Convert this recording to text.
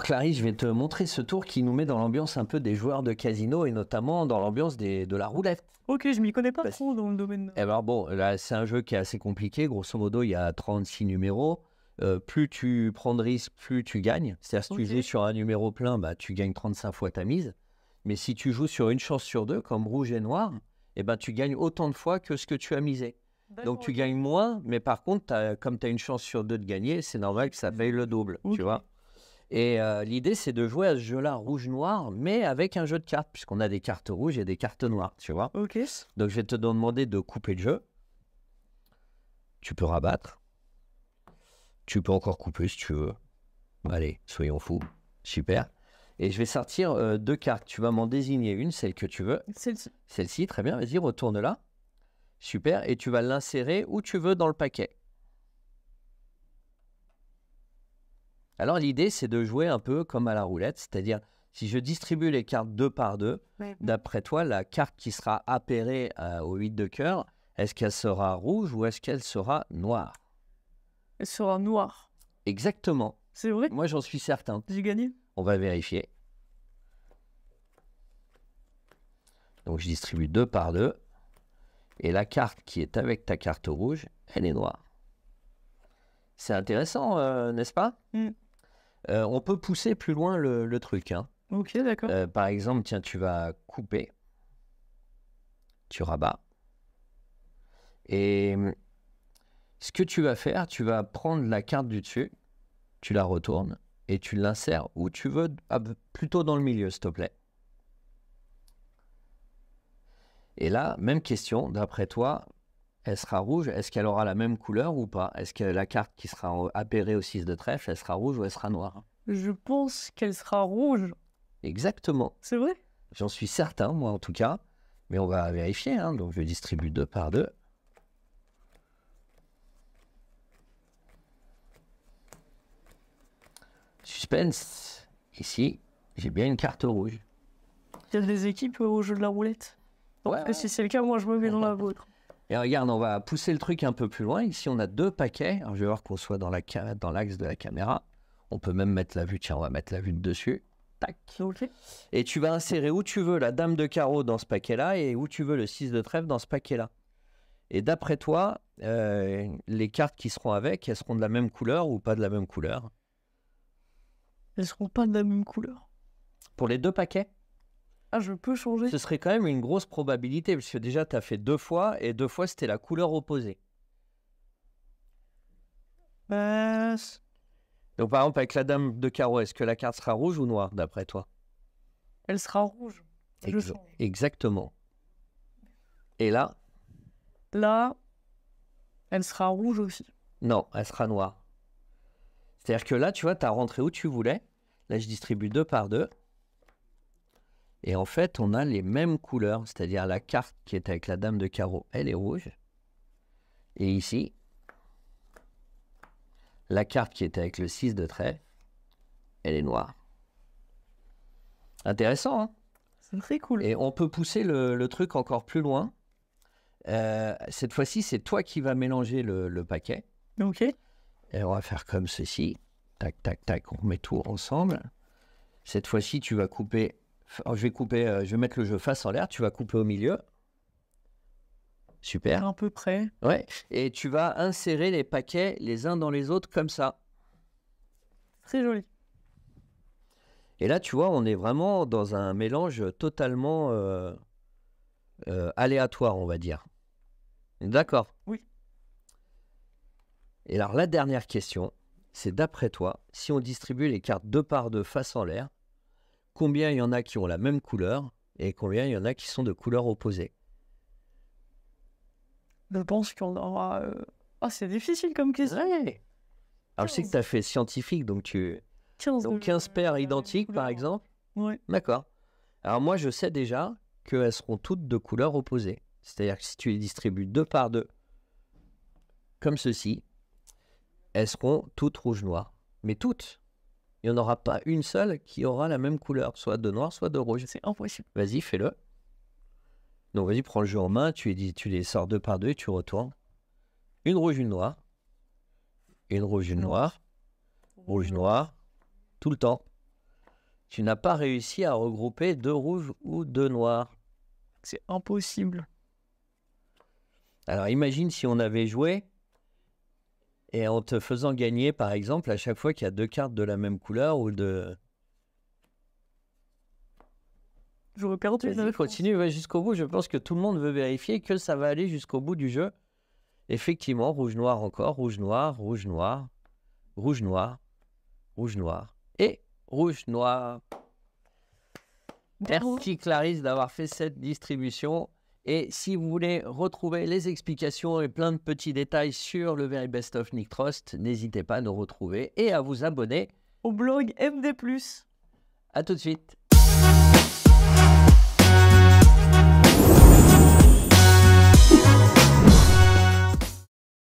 Clarisse, je vais te montrer ce tour qui nous met dans l'ambiance un peu des joueurs de casino et notamment dans l'ambiance de la roulette. Ok, je m'y connais pas Parce- trop dans le domaine. Eh ben bon, là, c'est un jeu qui est assez compliqué. Grosso modo, il y a 36 numéros. Plus tu prends de risques, plus tu gagnes. C'est-à-dire, si tu Ok. joues sur un numéro plein, bah, tu gagnes 35 fois ta mise. Mais si tu joues sur une chance sur deux, comme rouge et noir, eh ben, tu gagnes autant de fois que ce que tu as misé. Donc, tu gagnes moins, mais par contre, comme tu as une chance sur deux de gagner, c'est normal que ça paye le double, Ok. tu vois. Et l'idée, c'est de jouer à ce jeu-là rouge-noir, mais avec un jeu de cartes, puisqu'on a des cartes rouges et des cartes noires, tu vois. Ok. Donc, je vais te demander de couper le jeu. Tu peux rabattre. Tu peux encore couper si tu veux. Allez, soyons fous. Super. Et je vais sortir deux cartes. Tu vas m'en désigner une, celle que tu veux. Celle-ci. Celle-ci, très bien. Vas-y, retourne-la. Super. Et tu vas l'insérer où tu veux dans le paquet. Alors, l'idée, c'est de jouer un peu comme à la roulette. C'est-à-dire, si je distribue les cartes deux par deux, d'après toi, la carte qui sera appairée au 8 de cœur, est-ce qu'elle sera rouge ou est-ce qu'elle sera noire? Elle sera noire. Exactement. C'est vrai? Moi, j'en suis certain. J'ai gagné? On va vérifier. Donc, je distribue deux par deux. Et la carte qui est avec ta carte rouge, elle est noire. C'est intéressant, n'est-ce pas? On peut pousser plus loin le truc. Hein. Ok, d'accord. Par exemple, tiens, tu vas couper. Tu rabats. Et ce que tu vas faire, tu vas prendre la carte du dessus, tu la retournes et tu l'insères où tu veux, plutôt dans le milieu, s'il te plaît. Et là, même question, d'après toi, elle sera rouge, est-ce qu'elle aura la même couleur ou pas? Est-ce que la carte qui sera appairée au 6 de trèfle, elle sera rouge ou elle sera noire? Je pense qu'elle sera rouge. Exactement. C'est vrai? J'en suis certain, moi en tout cas. Mais on va vérifier. Hein. Donc je distribue deux par deux. Suspense. Ici, j'ai bien une carte rouge. Il y a des équipes au jeu de la roulette. Ouais, Et si c'est le cas, moi je me mets dans la vôtre. Et regarde, on va pousser le truc un peu plus loin. Ici, on a deux paquets. Alors, je vais voir qu'on soit dans l'axe de la caméra. On peut même mettre la vue. Tiens, on va mettre la vue de dessus. Tac. Ok. Et tu vas insérer où tu veux la dame de carreau dans ce paquet-là et où tu veux le 6 de trèfle dans ce paquet-là. Et d'après toi, les cartes qui seront avec, elles seront de la même couleur ou pas de la même couleur? Elles seront pas de la même couleur. Pour les deux paquets? Ah, je peux changer? Ce serait quand même une grosse probabilité, parce que déjà, tu as fait deux fois, et deux fois, c'était la couleur opposée. Donc, par exemple, avec la dame de carreau, est-ce que la carte sera rouge ou noire, d'après toi? Elle sera rouge. Je change. Exactement. Et là? Là, elle sera rouge aussi. Non, elle sera noire. C'est-à-dire que là, tu vois, tu as rentré où tu voulais. Là, je distribue deux par deux. Et en fait, on a les mêmes couleurs. C'est-à-dire la carte qui est avec la dame de carreau, elle est rouge. Et ici, la carte qui est avec le 6 de trèfle, elle est noire. Intéressant, hein? C'est très cool. Et on peut pousser le truc encore plus loin. Cette fois-ci, c'est toi qui vas mélanger le paquet. Ok. Et on va faire comme ceci. Tac, tac, tac. On met tout ensemble. Cette fois-ci, tu vas couper. Je vais mettre le jeu face en l'air. Tu vas couper au milieu. Super. À peu près. Ouais. Et tu vas insérer les paquets les uns dans les autres comme ça. Très joli. Et là, tu vois, on est vraiment dans un mélange totalement aléatoire, on va dire. D'accord? Oui. Et alors, la dernière question, c'est d'après toi, si on distribue les cartes deux par deux face en l'air, combien il y en a qui ont la même couleur et combien il y en a qui sont de couleurs opposées? Je pense qu'on aura... Ah, c'est difficile comme question. Ouais. Alors, je sais que tu as fait scientifique, donc 15 paires identiques, par exemple. Ouais. D'accord. Alors, moi, je sais déjà qu'elles seront toutes de couleurs opposées. C'est-à-dire que si tu les distribues deux par deux, comme ceci, elles seront toutes rouge-noir. Mais toutes. Il n'y en aura pas une seule qui aura la même couleur, soit de noir, soit de rouge. C'est impossible. Vas-y, fais-le. Donc, vas-y, prends le jeu en main, tu les sors deux par deux et tu retournes. Une rouge, une noire. Une rouge, une noire. Rouge, noire. Tout le temps. Tu n'as pas réussi à regrouper 2 rouges ou 2 noirs. C'est impossible. Alors imagine si on avait joué et en te faisant gagner, par exemple, à chaque fois qu'il y a 2 cartes de la même couleur ou de... J'aurais perdu. Vas-y, continue, va jusqu'au bout. Je pense que tout le monde veut vérifier que ça va aller jusqu'au bout du jeu. Effectivement, rouge-noir encore, rouge-noir, rouge-noir, rouge-noir, rouge-noir et rouge-noir. Merci Clarisse d'avoir fait cette distribution. Et si vous voulez retrouver les explications et plein de petits détails sur le Very Best of Nick Trost, n'hésitez pas à nous retrouver et à vous abonner Au blog MD+. À tout de suite.